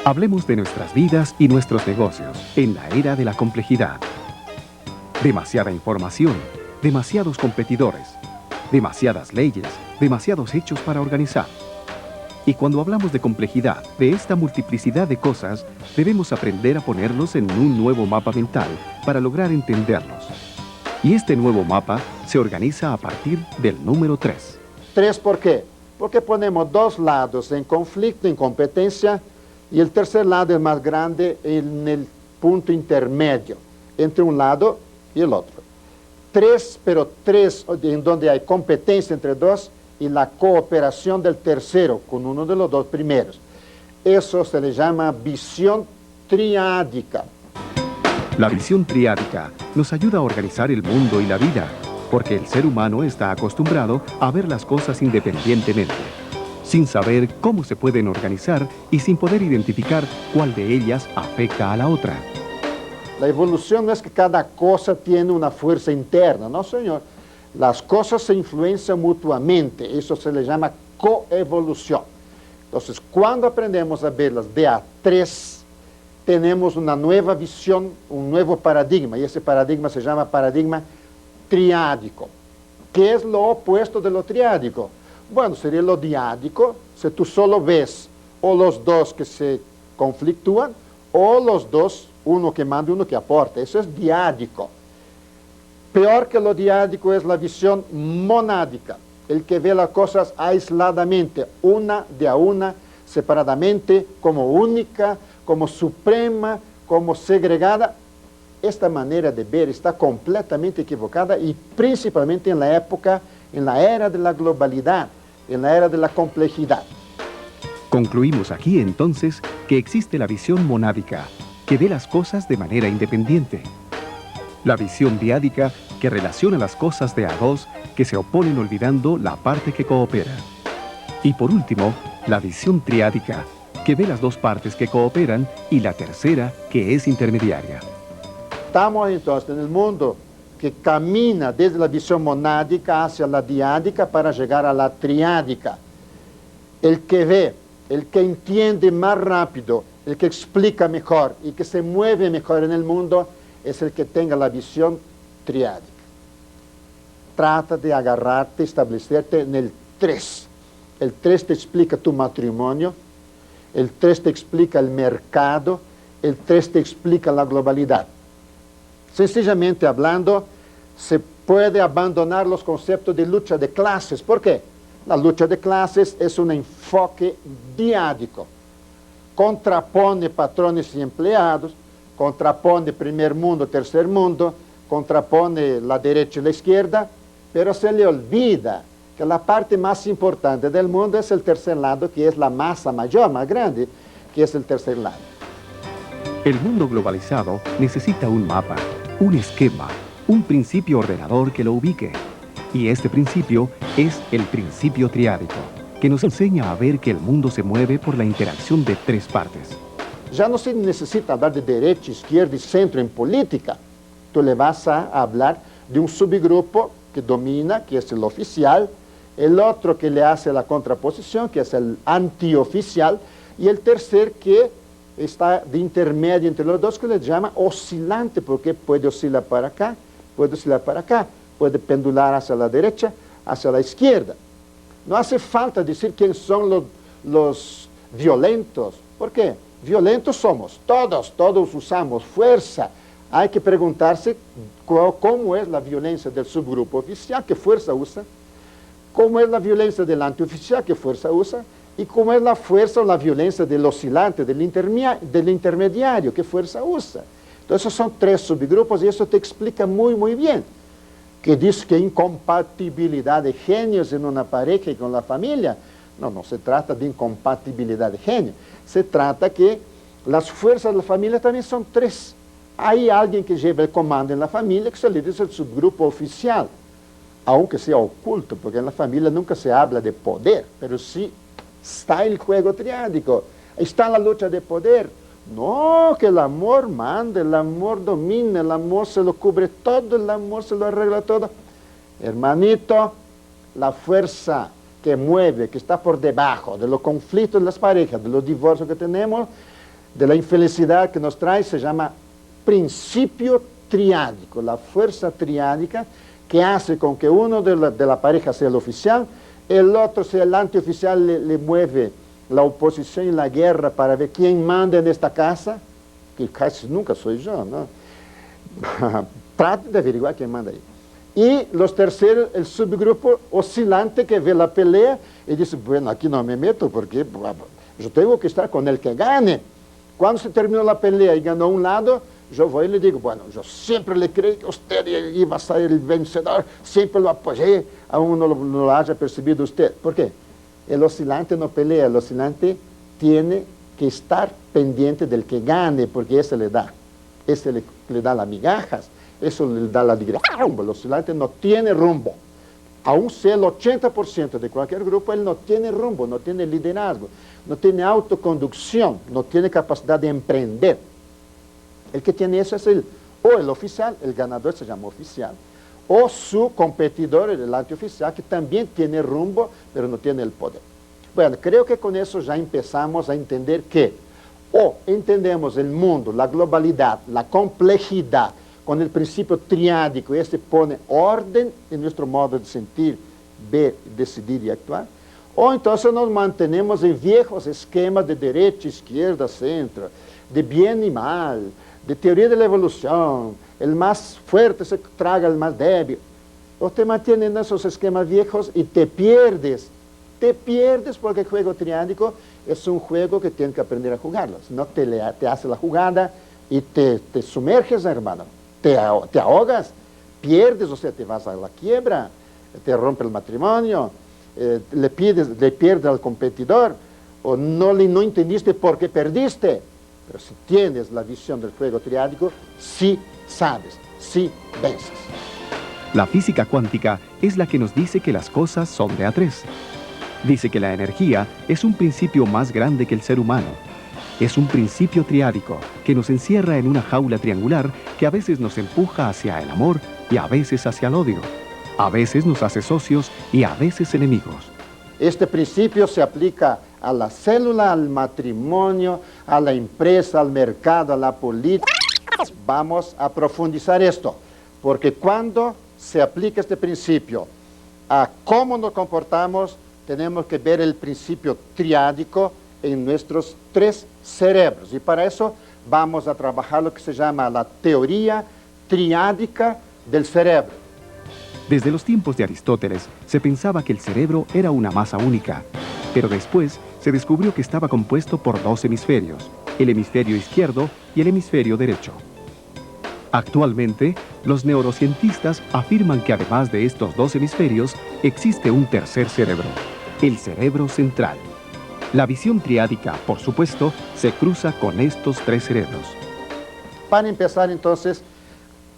Hablemos de nuestras vidas y nuestros negocios en la era de la complejidad. Demasiada información, demasiados competidores, demasiadas leyes, demasiados hechos para organizar. Y cuando hablamos de complejidad, de esta multiplicidad de cosas, debemos aprender a ponerlos en un nuevo mapa mental para lograr entenderlos. Y este nuevo mapa se organiza a partir del número 3. 3 ¿por qué? Porque ponemos dos lados en conflicto, en competencia, y el tercer lado es más grande en el punto intermedio, entre un lado y el otro. 3, pero 3 en donde hay competencia entre dos y la cooperación del tercero con uno de los dos primeros. Eso se le llama visión triádica. La visión triádica nos ayuda a organizar el mundo y la vida, porque el ser humano está acostumbrado a ver las cosas independientemente, sin saber cómo se pueden organizar y sin poder identificar cuál de ellas afecta a la otra. La evolución no es que cada cosa tiene una fuerza interna, no señor. Las cosas se influencian mutuamente, eso se le llama coevolución. Entonces, cuando aprendemos a verlas de a 3, tenemos una nueva visión, un nuevo paradigma, y ese paradigma se llama paradigma triádico. ¿Qué es lo opuesto de lo triádico? Bueno, sería lo diádico, si tú solo ves o los dos que se conflictúan, o los dos, uno que manda y uno que aporta. Eso es diádico. Peor que lo diádico es la visión monádica, el que ve las cosas aisladamente, una de a una, separadamente, como única, como suprema, como segregada. Esta manera de ver está completamente equivocada y principalmente en la época, en la era de la globalidad, en la era de la complejidad. Concluimos aquí entonces que existe la visión monádica, que ve las cosas de manera independiente. La visión diádica, que relaciona las cosas de a dos, que se oponen olvidando la parte que coopera. Y por último, la visión triádica, que ve las dos partes que cooperan y la tercera que es intermediaria. Estamos entonces en el mundo que camina desde la visión monádica hacia la diádica para llegar a la triádica. El que ve, el que entiende más rápido, el que explica mejor y que se mueve mejor en el mundo es el que tenga la visión triádica. Trata de agarrarte, establecerte en el 3. El 3 te explica tu matrimonio, el 3 te explica el mercado, el 3 te explica la globalidad. Sencillamente hablando, se puede abandonar los conceptos de lucha de clases. ¿Por qué? La lucha de clases es un enfoque diádico. Contrapone patrones y empleados, contrapone primer mundo, tercer mundo, contrapone la derecha y la izquierda, pero se le olvida que la parte más importante del mundo es el tercer lado, que es la masa mayor, más grande, que es el tercer lado. El mundo globalizado necesita un mapa, un esquema, un principio ordenador que lo ubique. Y este principio es el principio triádico, que nos enseña a ver que el mundo se mueve por la interacción de 3 partes. Ya no se necesita hablar de derecha, izquierda y centro en política. Tú le vas a hablar de un subgrupo que domina, que es el oficial, el otro que le hace la contraposición, que es el antioficial, y el tercer que está de intermedio entre los dos, que le llama oscilante, porque puede oscilar para acá, puede oscilar para acá, puede pendular hacia la derecha, hacia la izquierda. No hace falta decir quiénes son los violentos. ¿Por qué? Violentos somos, todos usamos fuerza. Hay que preguntarse cómo es la violencia del subgrupo oficial, qué fuerza usa, cómo es la violencia del antioficial, qué fuerza usa, y cómo es la fuerza o la violencia del oscilante, del intermediario, qué fuerza usa. Entonces, esos son 3 subgrupos y eso te explica muy bien. Que dice que incompatibilidad de genios en una pareja y con la familia. No se trata de incompatibilidad de genio. Se trata que las fuerzas de la familia también son 3. Hay alguien que lleva el comando en la familia, que se le dice el subgrupo oficial, aunque sea oculto, porque en la familia nunca se habla de poder, pero sí está el juego triádico, está la lucha de poder. No, que el amor manda, el amor domina, el amor se lo cubre todo, el amor se lo arregla todo. Hermanito, la fuerza que mueve, que está por debajo de los conflictos de las parejas, de los divorcios que tenemos, de la infelicidad que nos trae se llama principio triádico, la fuerza triádica que hace con que uno de la pareja sea el oficial, el otro sea el antioficial, le mueve la oposición y la guerra para ver quién manda en esta casa, que casi nunca soy yo, ¿no? Trato de averiguar quién manda ahí. Y los terceros, el subgrupo oscilante que ve la pelea y dice, bueno, aquí no me meto porque yo tengo que estar con el que gane. Cuando se terminó la pelea y ganó un lado, yo voy y le digo, bueno, yo siempre le creí que usted iba a ser el vencedor, siempre lo apoyé, aún no lo haya percibido usted. ¿Por qué? El oscilante no pelea, el oscilante tiene que estar pendiente del que gane, porque ese le da las migajas, eso le da la dirección. El oscilante no tiene rumbo. Aún sea el 80% de cualquier grupo, él no tiene rumbo, no tiene liderazgo, no tiene autoconducción, no tiene capacidad de emprender. El que tiene eso es el oficial, el ganador se llama oficial, o su competidor, el antioficial, que también tiene rumbo, pero no tiene el poder. Bueno, creo que con eso ya empezamos a entender que o entendemos el mundo, la globalidad, la complejidad, con el principio triádico, este pone orden en nuestro modo de sentir, ver, decidir y actuar, o entonces nos mantenemos en viejos esquemas de derecha, izquierda, centro, de bien y mal, de teoría de la evolución, el más fuerte se traga al más débil. O te mantienes en esos esquemas viejos y te pierdes porque el juego triádico es un juego que tienes que aprender a jugarlo. Si no, te hace la jugada y te sumerges, hermano, te ahogas, pierdes, o sea, te vas a la quiebra, te rompe el matrimonio, le pierdes al competidor, o no entendiste por qué perdiste. Pero si tienes la visión del juego triádico, sí sabes, sí vences. La física cuántica es la que nos dice que las cosas son de a tres. Dice que la energía es un principio más grande que el ser humano. Es un principio triádico que nos encierra en una jaula triangular que a veces nos empuja hacia el amor y a veces hacia el odio. A veces nos hace socios y a veces enemigos. Este principio se aplica a la célula, al matrimonio, a la empresa, al mercado, a la política. Vamos a profundizar esto, porque cuando se aplica este principio a cómo nos comportamos, tenemos que ver el principio triádico en nuestros tres cerebros. Y para eso vamos a trabajar lo que se llama la teoría triádica del cerebro. Desde los tiempos de Aristóteles se pensaba que el cerebro era una masa única, pero después se descubrió que estaba compuesto por dos hemisferios, el hemisferio izquierdo y el hemisferio derecho. Actualmente, los neurocientistas afirman que además de estos dos hemisferios, existe un tercer cerebro, el cerebro central. La visión triádica, por supuesto, se cruza con estos tres cerebros. Para empezar, entonces,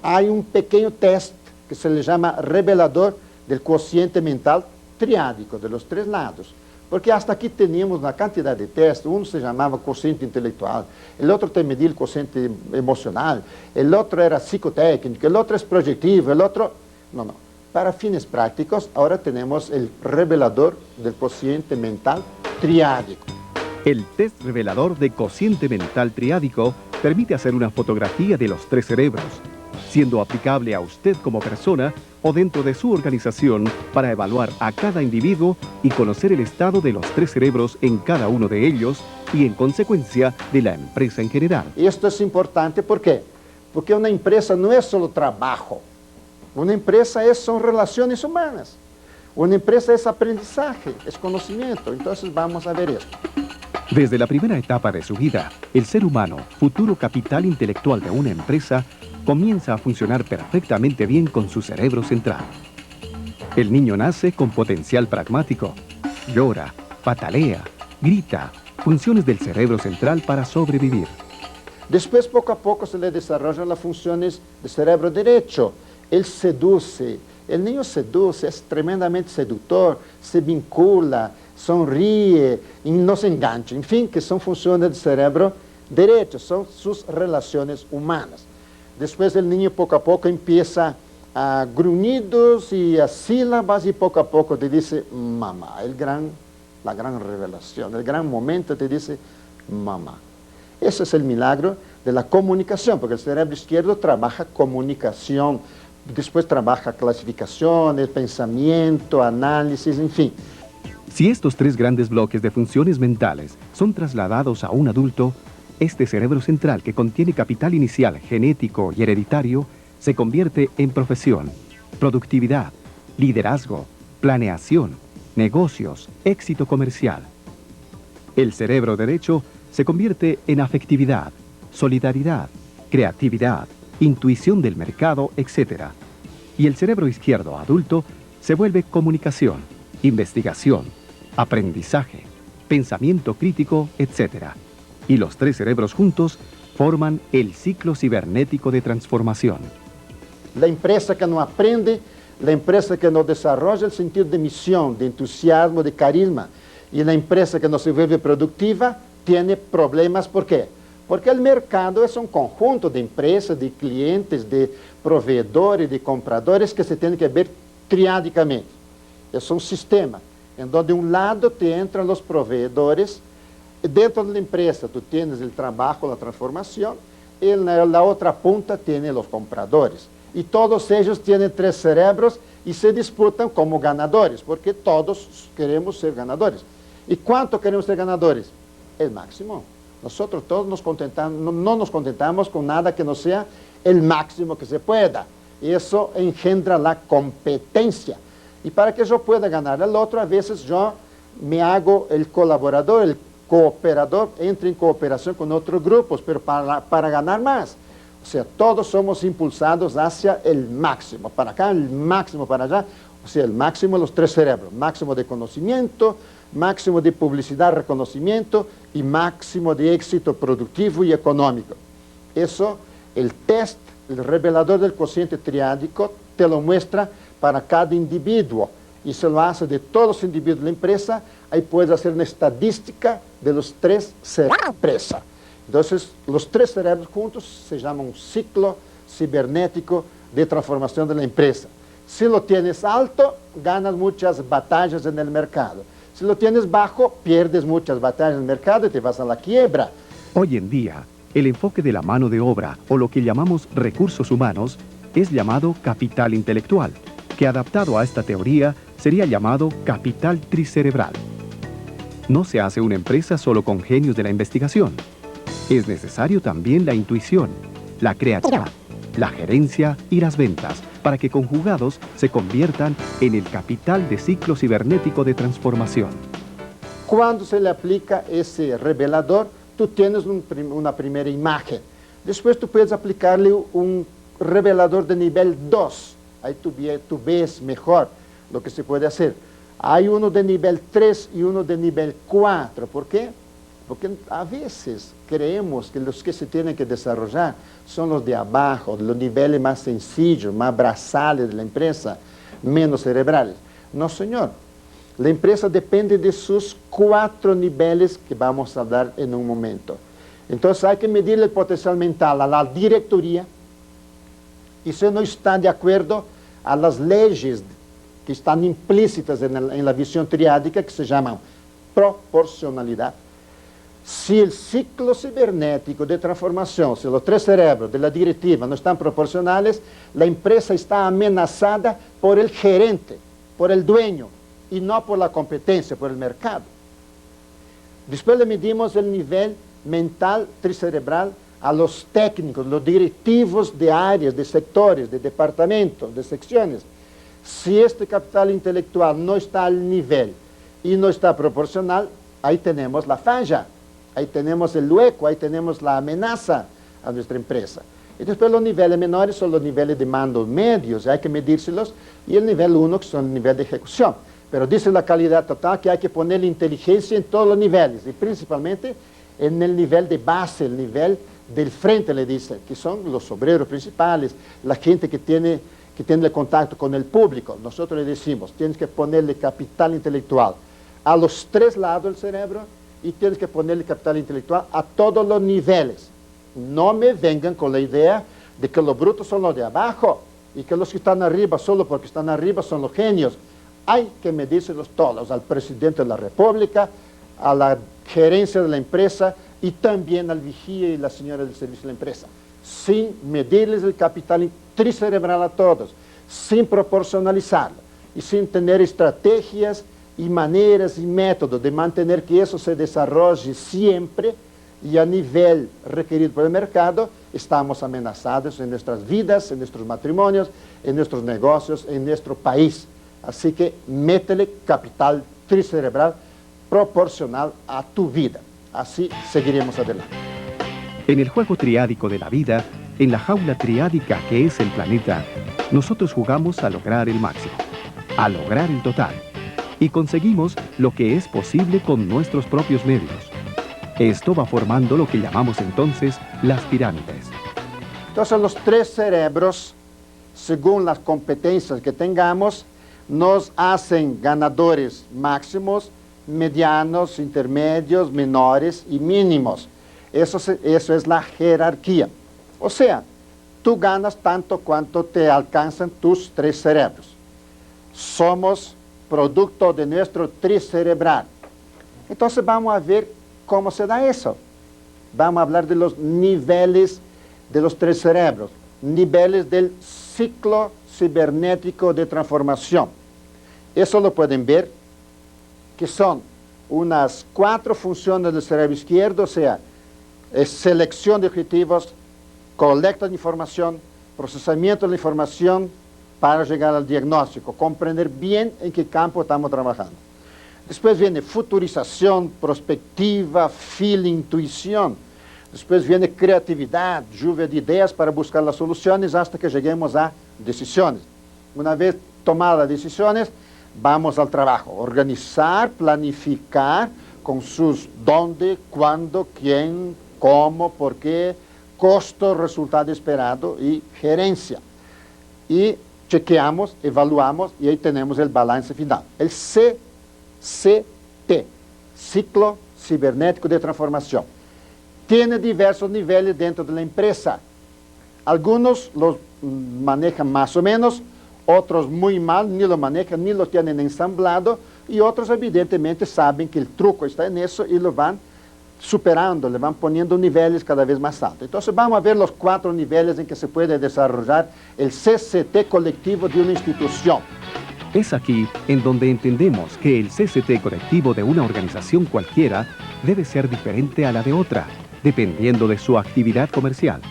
hay un pequeño test que se le llama revelador del cociente mental triádico, de los tres lados. Porque hasta aquí teníamos una cantidad de testes, uno se llamaba cociente intelectual, el otro te medía el cociente emocional, el otro era psicotécnico, el otro es proyectivo, el otro... No. Para fines prácticos, ahora tenemos el revelador del cociente mental triádico. El test revelador de cociente mental triádico permite hacer una fotografía de los tres cerebros, siendo aplicable a usted como persona o dentro de su organización para evaluar a cada individuo y conocer el estado de los tres cerebros en cada uno de ellos y, en consecuencia, de la empresa en general. Esto es importante, ¿por qué? Porque una empresa no es solo trabajo. Una empresa son relaciones humanas. Una empresa es aprendizaje, es conocimiento. Entonces vamos a ver esto. Desde la primera etapa de su vida, el ser humano, futuro capital intelectual de una empresa, comienza a funcionar perfectamente bien con su cerebro central. El niño nace con potencial pragmático. Llora, patalea, grita, funciones del cerebro central para sobrevivir. Después, poco a poco, se le desarrollan las funciones del cerebro derecho. Él seduce, el niño seduce, es tremendamente seductor, se vincula, sonríe y no se engancha. En fin, que son funciones del cerebro derecho, son sus relaciones humanas. Después el niño poco a poco empieza a gruñidos y a sílabas y poco a poco te dice mamá, la gran revelación, el gran momento te dice mamá. Ese es el milagro de la comunicación, porque el cerebro izquierdo trabaja comunicación, después trabaja clasificaciones, pensamiento, análisis, en fin. Si estos tres grandes bloques de funciones mentales son trasladados a un adulto, este cerebro central que contiene capital inicial genético y hereditario se convierte en profesión, productividad, liderazgo, planeación, negocios, éxito comercial. El cerebro derecho se convierte en afectividad, solidaridad, creatividad, intuición del mercado, etc. Y el cerebro izquierdo adulto se vuelve comunicación, investigación, aprendizaje, pensamiento crítico, etc. Y los tres cerebros juntos forman el ciclo cibernético de transformación. La empresa que no aprende, la empresa que no desarrolla el sentido de misión, de entusiasmo, de carisma, y la empresa que no se vuelve productiva, tiene problemas. ¿Por qué? Porque el mercado es un conjunto de empresas, de clientes, de proveedores, de compradores que se tienen que ver triádicamente. Es un sistema en donde un lado te entran los proveedores, dentro de la empresa tú tienes el trabajo, la transformación, y en la otra punta tienes los compradores. Y todos ellos tienen tres cerebros y se disputan como ganadores, porque todos queremos ser ganadores. ¿Y cuánto queremos ser ganadores? El máximo. Nosotros todos no nos contentamos con nada que no sea el máximo que se pueda. Y eso engendra la competencia. Y para que yo pueda ganar al otro, a veces yo me hago el colaborador, el cooperador, entro en cooperación con otros grupos, pero para ganar más. O sea, todos somos impulsados hacia el máximo, para acá, el máximo para allá. O sea, el máximo de los tres cerebros, máximo de conocimiento, máximo de publicidad, reconocimiento y máximo de éxito productivo y económico. Eso, el test, el revelador del cociente triádico, te lo muestra para cada individuo y se lo hace de todos los individuos de la empresa. Ahí puedes hacer una estadística de los tres cerebros de la empresa. Entonces, los tres cerebros juntos se llama un ciclo cibernético de transformación de la empresa. Si lo tienes alto, ganas muchas batallas en el mercado. Si lo tienes bajo, pierdes muchas batallas en el mercado y te vas a la quiebra. Hoy en día, el enfoque de la mano de obra, o lo que llamamos recursos humanos, es llamado capital intelectual, que adaptado a esta teoría sería llamado capital tricerebral. No se hace una empresa solo con genios de la investigación. Es necesario también la intuición, la creatividad, la gerencia y las ventas, para que conjugados se conviertan en el capital de ciclo cibernético de transformación. Cuando se le aplica ese revelador, tú tienes una primera imagen. Después tú puedes aplicarle un revelador de nivel 2. Ahí tú ves mejor lo que se puede hacer. Hay uno de nivel 3 y uno de nivel 4. ¿Por qué? Porque a veces creemos que los que se tienen que desarrollar son los de abajo, los niveles más sencillos, más basales de la empresa, menos cerebrales. No, señor. La empresa depende de sus 4 niveles que vamos a hablar en un momento. Entonces hay que medir el potencial mental a la directoría y si no está de acuerdo a las leyes que están implícitas en la visión triádica, que se llaman proporcionalidad. Si el ciclo cibernético de transformación, si los tres cerebros de la directiva no están proporcionales, la empresa está amenazada por el gerente, por el dueño, y no por la competencia, por el mercado. Después le medimos el nivel mental tricerebral a los técnicos, los directivos de áreas, de sectores, de departamentos, de secciones. Si este capital intelectual no está al nivel y no está proporcional, ahí tenemos la falla. Ahí tenemos el hueco, ahí tenemos la amenaza a nuestra empresa. Y después los niveles menores son los niveles de mando medios, hay que medírselos, y el nivel 1 que son el nivel de ejecución. Pero dice la calidad total que hay que poner inteligencia en todos los niveles, y principalmente en el nivel de base, el nivel del frente, le dice, que son los obreros principales, la gente que tiene el contacto con el público. Nosotros le decimos, tienes que ponerle capital intelectual a los 3 lados del cerebro, y tienes que ponerle capital intelectual a todos los niveles. No me vengan con la idea de que los brutos son los de abajo y que los que están arriba, solo porque están arriba, son los genios. Hay que medírselos todos, al presidente de la República, a la gerencia de la empresa y también al vigía y la señora del servicio de la empresa, sin medirles el capital tricerebral a todos, sin proporcionalizarlo y sin tener estrategias y maneras y métodos de mantener que eso se desarrolle siempre y a nivel requerido por el mercado, estamos amenazados en nuestras vidas, en nuestros matrimonios, en nuestros negocios, en nuestro país. Así que métele capital tricerebral proporcional a tu vida. Así seguiremos adelante. En el juego triádico de la vida, en la jaula triádica que es el planeta, nosotros jugamos a lograr el máximo, a lograr el total, y conseguimos lo que es posible con nuestros propios medios. Esto va formando lo que llamamos entonces las pirámides. Entonces los tres cerebros, según las competencias que tengamos, nos hacen ganadores máximos, medianos, intermedios, menores y mínimos. Eso es la jerarquía. O sea, tú ganas tanto cuanto te alcanzan tus tres cerebros. Somos producto de nuestro tricerebral. Entonces vamos a ver cómo se da eso. Vamos a hablar de los niveles de los tres cerebros, niveles del ciclo cibernético de transformación. Eso lo pueden ver, que son unas 4 funciones del cerebro izquierdo, o sea, selección de objetivos, colecta de información, procesamiento de la información para llegar al diagnóstico, comprender bien en qué campo estamos trabajando. Después viene futurización, prospectiva, feeling, intuición. Después viene creatividad, lluvia de ideas para buscar las soluciones hasta que lleguemos a decisiones. Una vez tomadas las decisiones, vamos al trabajo. Organizar, planificar con sus dónde, cuándo, quién, cómo, por qué, costo, resultado esperado y gerencia. Y chequeamos, evaluamos y ahí tenemos el balance final. El CCT, Ciclo Cibernético de Transformación. Tiene diversos niveles dentro de la empresa. Algunos los manejan más o menos, otros muy mal, ni lo manejan, ni lo tienen ensamblado, y otros evidentemente saben que el truco está en eso y lo van superando, le van poniendo niveles cada vez más altos. Entonces vamos a ver los 4 niveles en que se puede desarrollar el CCT colectivo de una institución. Es aquí en donde entendemos que el CCT colectivo de una organización cualquiera debe ser diferente a la de otra, dependiendo de su actividad comercial.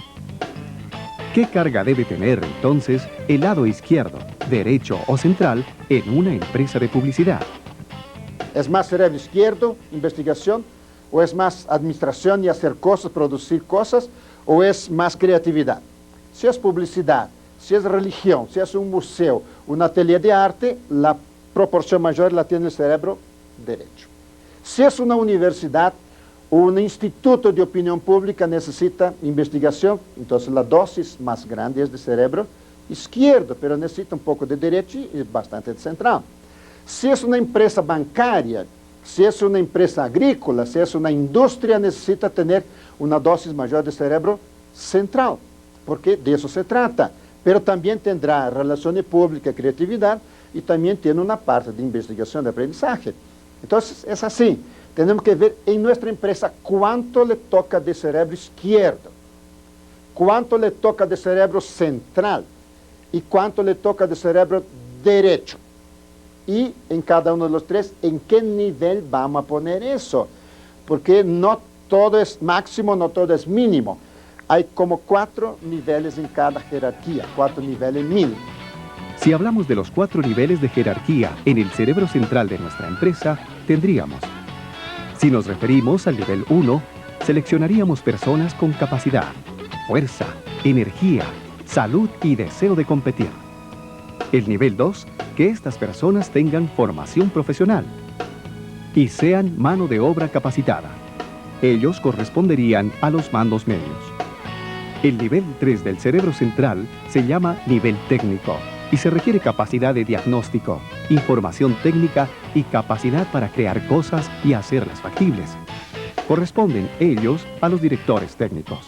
¿Qué carga debe tener entonces el lado izquierdo, derecho o central en una empresa de publicidad? ¿Es más cerebro izquierdo, investigación, o es más administración y hacer cosas, producir cosas, o es más creatividad? Si es publicidad, si es religión, si es un museo, un atelier de arte, la proporción mayor la tiene el cerebro derecho. Si es una universidad, un instituto de opinión pública necesita investigación, entonces la dosis más grande es de cerebro izquierdo, pero necesita un poco de derecho y bastante de central. Si es una empresa bancaria, si es una empresa agrícola, si es una industria, necesita tener una dosis mayor de cerebro central, porque de eso se trata. Pero también tendrá relaciones públicas, creatividad, y también tiene una parte de investigación, de aprendizaje. Entonces es así. Tenemos que ver en nuestra empresa cuánto le toca de cerebro izquierdo, cuánto le toca de cerebro central y cuánto le toca de cerebro derecho. Y en cada uno de los 3, ¿en qué nivel vamos a poner eso? Porque no todo es máximo, no todo es mínimo. Hay como 4 niveles en cada jerarquía, 4 niveles mínimos. Si hablamos de los 4 niveles de jerarquía en el cerebro central de nuestra empresa, tendríamos: si nos referimos al nivel 1, seleccionaríamos personas con capacidad, fuerza, energía, salud y deseo de competir. El nivel 2, que estas personas tengan formación profesional y sean mano de obra capacitada. Ellos corresponderían a los mandos medios. El nivel 3 del cerebro central se llama nivel técnico y se requiere capacidad de diagnóstico, información técnica y capacidad para crear cosas y hacerlas factibles. Corresponden ellos a los directores técnicos.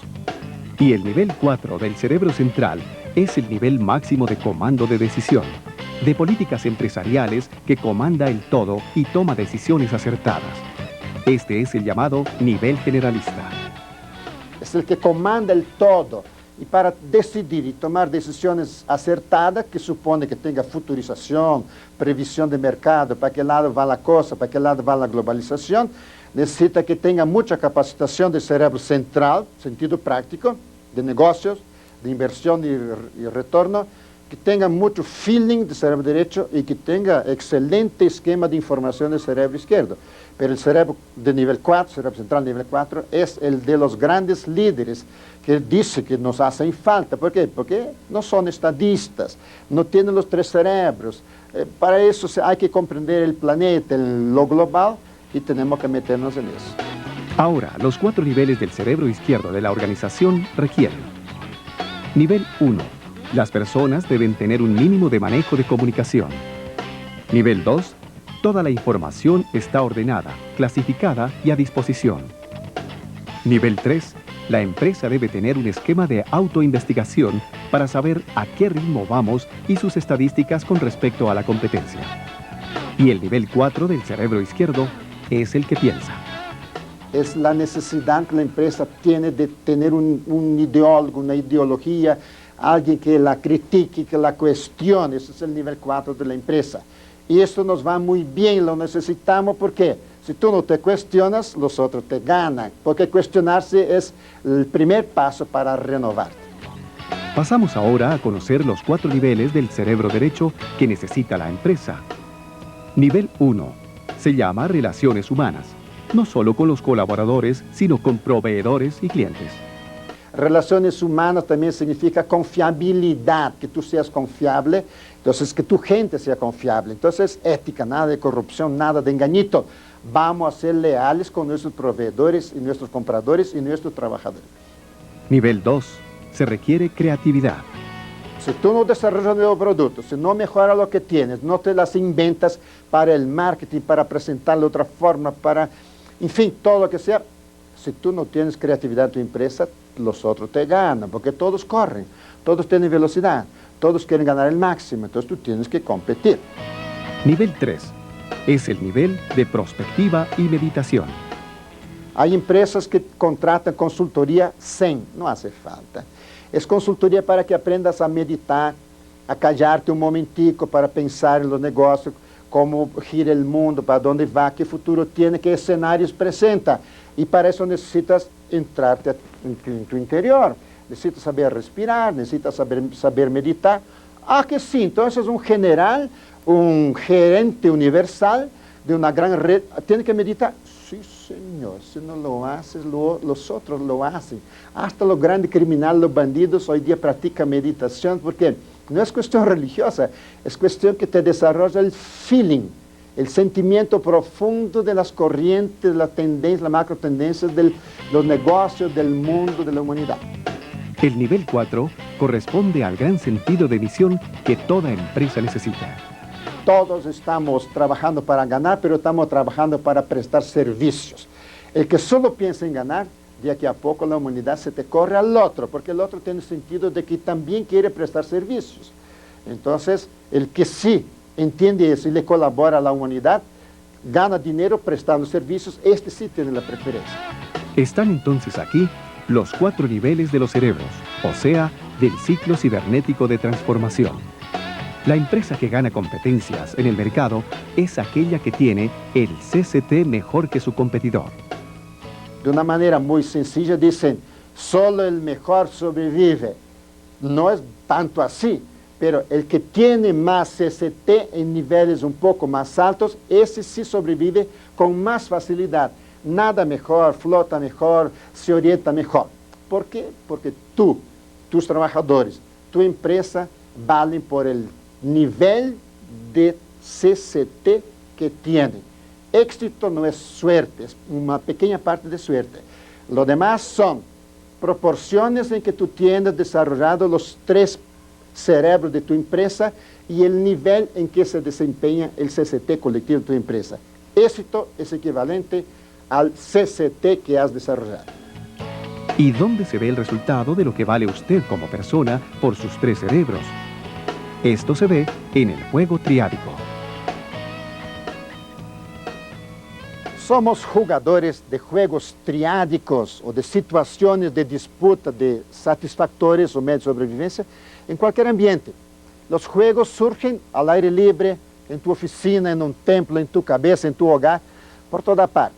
Y el nivel 4 del cerebro central es el nivel máximo de comando de decisión, de políticas empresariales que comanda el todo y toma decisiones acertadas. Este es el llamado nivel generalista. Es el que comanda el todo. Y para decidir y tomar decisiones acertadas, que supone que tenga futurización, previsión de mercado, para qué lado va la cosa, para qué lado va la globalización, necesita que tenga mucha capacitación de cerebro central, sentido práctico, de negocios, de inversión y retorno, que tenga mucho feeling de cerebro derecho y que tenga excelente esquema de información del cerebro izquierdo. Pero el cerebro de nivel 4, cerebro central nivel 4, es el de los grandes líderes que dice que nos hacen falta. ¿Por qué? Porque no son estadistas, no tienen los tres cerebros. Para eso hay que comprender el planeta, lo global, y tenemos que meternos en eso. Ahora, los 4 niveles del cerebro izquierdo de la organización requieren. Nivel 1. Las personas deben tener un mínimo de manejo de comunicación. Nivel 2. Toda la información está ordenada, clasificada y a disposición. Nivel 3. La empresa debe tener un esquema de autoinvestigación para saber a qué ritmo vamos y sus estadísticas con respecto a la competencia. Y el nivel 4 del cerebro izquierdo es el que piensa. Es la necesidad que la empresa tiene de tener un ideólogo, una ideología, alguien que la critique, que la cuestione. Ese es el nivel 4 de la empresa. Y esto nos va muy bien, lo necesitamos porque si tú no te cuestionas, los otros te ganan. Porque cuestionarse es el primer paso para renovarte. Pasamos ahora a conocer los 4 niveles del cerebro derecho que necesita la empresa. Nivel 1. Se llama relaciones humanas, no solo con los colaboradores, sino con proveedores y clientes. Relaciones humanas también significa confiabilidad, que tú seas confiable, entonces que tu gente sea confiable. Entonces, ética, nada de corrupción, nada de engañito. Vamos a ser leales con nuestros proveedores y nuestros compradores y nuestros trabajadores. Nivel 2. Se requiere creatividad. Si tú no desarrollas un nuevo producto, si no mejoras lo que tienes, no te las inventas para el marketing, para presentarlo de otra forma, para, en fin, todo lo que sea, si tú no tienes creatividad en tu empresa, los otros te ganan, porque todos corren, todos tienen velocidad, todos quieren ganar el máximo, entonces tú tienes que competir. Nivel 3. Es el nivel de prospectiva y meditación. Hay empresas que contratan consultoría zen, no hace falta. Es consultoría para que aprendas a meditar, a callarte un momentico para pensar en los negocios, cómo gira el mundo, para dónde va, qué futuro tiene, qué escenarios presenta. Y para eso necesitas entrarte en tu interior. Necesitas saber respirar, necesitas saber meditar. Ah, que sí, entonces un general, un gerente universal de una gran red, tiene que meditar. Sí, señor, si no lo haces, los otros lo hacen. Hasta los grandes criminales, los bandidos, hoy día practican meditación, porque no es cuestión religiosa, es cuestión que te desarrolla el feeling, el sentimiento profundo de las corrientes, la tendencia, la macro tendencia de los negocios, del mundo, de la humanidad. El nivel 4 corresponde al gran sentido de misión que toda empresa necesita. Todos estamos trabajando para ganar, pero estamos trabajando para prestar servicios. El que solo piensa en ganar, de aquí a poco la humanidad se te corre al otro, porque el otro tiene sentido de que también quiere prestar servicios. Entonces, el que sí entiende eso y le colabora a la humanidad, gana dinero prestando servicios, este sí tiene la preferencia. Están entonces aquí los 4 niveles de los cerebros, o sea, del ciclo cibernético de transformación. La empresa que gana competencias en el mercado es aquella que tiene el CCT mejor que su competidor. De una manera muy sencilla dicen, solo el mejor sobrevive. No es tanto así, pero el que tiene más CCT en niveles un poco más altos, ese sí sobrevive con más facilidad. Nada mejor, flota mejor, se orienta mejor. ¿Por qué? Porque tú, tus trabajadores, tu empresa valen por el nivel de CCT que tienen. Éxito no es suerte, es una pequeña parte de suerte. Lo demás son proporciones en que tú tienes desarrollado los 3 cerebros de tu empresa y el nivel en que se desempeña el CCT colectivo de tu empresa. Éxito es equivalente al CCT que has desarrollado. ¿Y dónde se ve el resultado de lo que vale usted como persona por sus 3 cerebros? Esto se ve en el juego triádico. Somos jugadores de juegos triádicos o de situaciones de disputa de satisfactores o medio de sobrevivencia en cualquier ambiente. Los juegos surgen al aire libre, en tu oficina, en un templo, en tu cabeza, en tu hogar, por toda parte.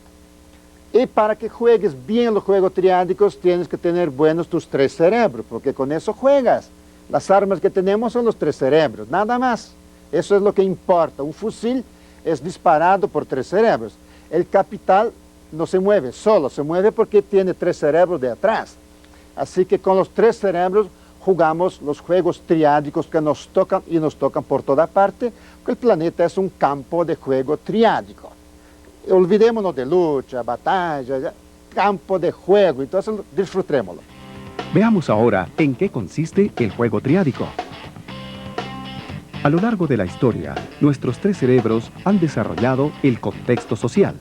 Y para que juegues bien los juegos triádicos, tienes que tener buenos tus 3 cerebros, porque con eso juegas. Las armas que tenemos son los 3 cerebros, nada más. Eso es lo que importa. Un fusil es disparado por 3 cerebros. El capital no se mueve solo, se mueve porque tiene 3 cerebros de atrás. Así que con los 3 cerebros jugamos los juegos triádicos que nos tocan y nos tocan por toda parte, porque el planeta es un campo de juego triádico. Olvidémonos de lucha, batalla, campo de juego, entonces disfrutémoslo. Veamos ahora en qué consiste el juego triádico. A lo largo de la historia, nuestros 3 cerebros han desarrollado el contexto social.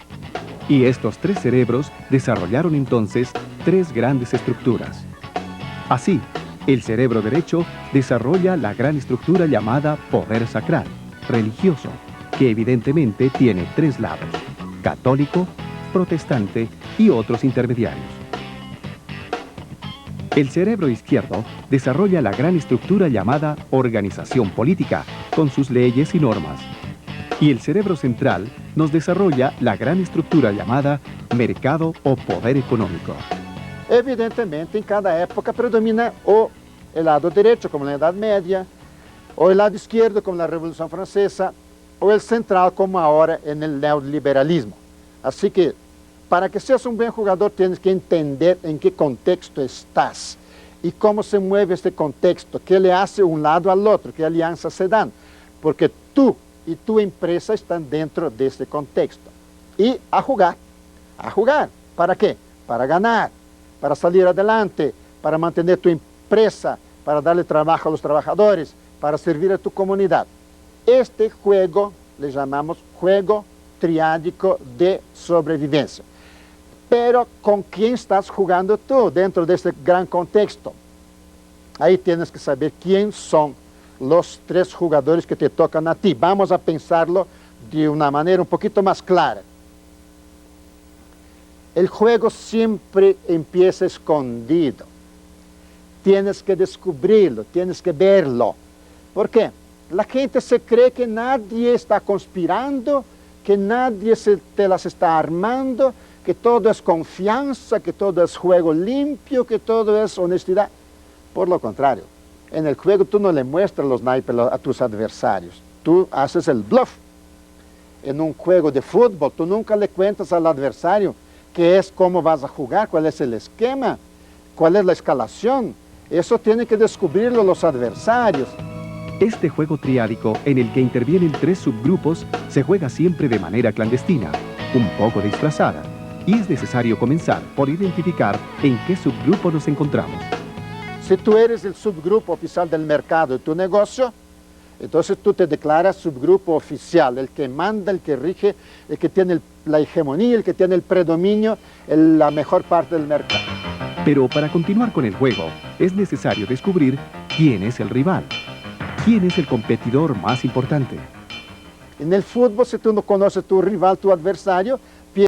Y estos 3 cerebros desarrollaron entonces 3 grandes estructuras. Así, el cerebro derecho desarrolla la gran estructura llamada poder sacral, religioso, que evidentemente tiene 3 lados: católico, protestante y otros intermediarios. El cerebro izquierdo desarrolla la gran estructura llamada organización política, con sus leyes y normas. Y el cerebro central nos desarrolla la gran estructura llamada mercado o poder económico. Evidentemente, en cada época predomina o el lado derecho, como en la Edad Media, o el lado izquierdo, como en la Revolución Francesa, o el central, como ahora en el neoliberalismo. Así que, para que seas un buen jugador, tienes que entender en qué contexto estás y cómo se mueve este contexto, qué le hace un lado al otro, qué alianzas se dan, porque tú y tu empresa están dentro de este contexto. Y a jugar. ¿A jugar? ¿Para qué? Para ganar, para salir adelante, para mantener tu empresa, para darle trabajo a los trabajadores, para servir a tu comunidad. Este juego le llamamos juego triádico de sobrevivencia. Pero ¿con quién estás jugando tú dentro de este gran contexto? Ahí tienes que saber quién son los 3 jugadores que te tocan a ti. Vamos a pensarlo de una manera un poquito más clara. El juego siempre empieza escondido. Tienes que descubrirlo, tienes que verlo. ¿Por qué? La gente se cree que nadie está conspirando, que nadie te las está armando, que todo es confianza, que todo es juego limpio, que todo es honestidad. Por lo contrario, en el juego tú no le muestras los naipes a tus adversarios, tú haces el bluff. En un juego de fútbol, tú nunca le cuentas al adversario qué es, cómo vas a jugar, cuál es el esquema, cuál es la escalación. Eso tienen que descubrirlo los adversarios. Este juego triádico, en el que intervienen 3 subgrupos, se juega siempre de manera clandestina, un poco disfrazada, y es necesario comenzar por identificar en qué subgrupo nos encontramos. Si tú eres el subgrupo oficial del mercado de tu negocio, entonces tú te declaras subgrupo oficial, el que manda, el que rige, el que tiene la hegemonía, el que tiene el predominio, la mejor parte del mercado. Pero para continuar con el juego, es necesario descubrir quién es el rival, quién es el competidor más importante. En el fútbol, si tú no conoces tu rival, tu adversario,